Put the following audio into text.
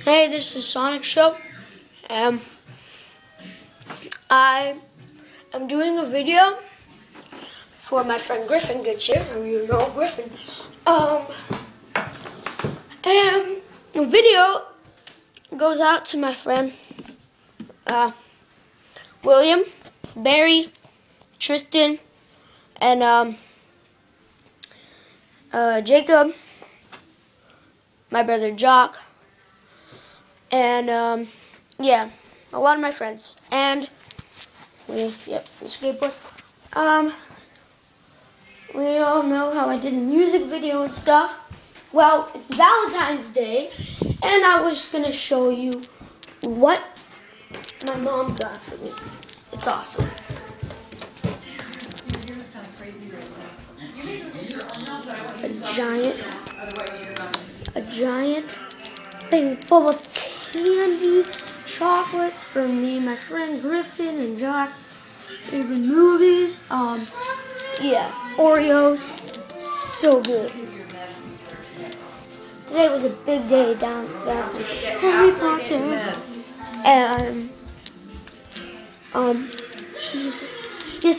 Hey, this is Sonic Show. I am doing a video for my friend Griffin Goodyear. You know Griffin. And the video goes out to my friend William, Barry, Tristan, and Jacob, my brother Jock, and yeah, a lot of my friends, and the skateboard. We all know how I did a music video and stuff. Well, it's Valentine's Day, and I was just gonna show you what my mom got for me. It's awesome. A giant thing full of candy, chocolates for me, my friend Griffin and Jock, even movies, yeah, Oreos, so good. Today was a big day down at Harry Potter, and, Jesus.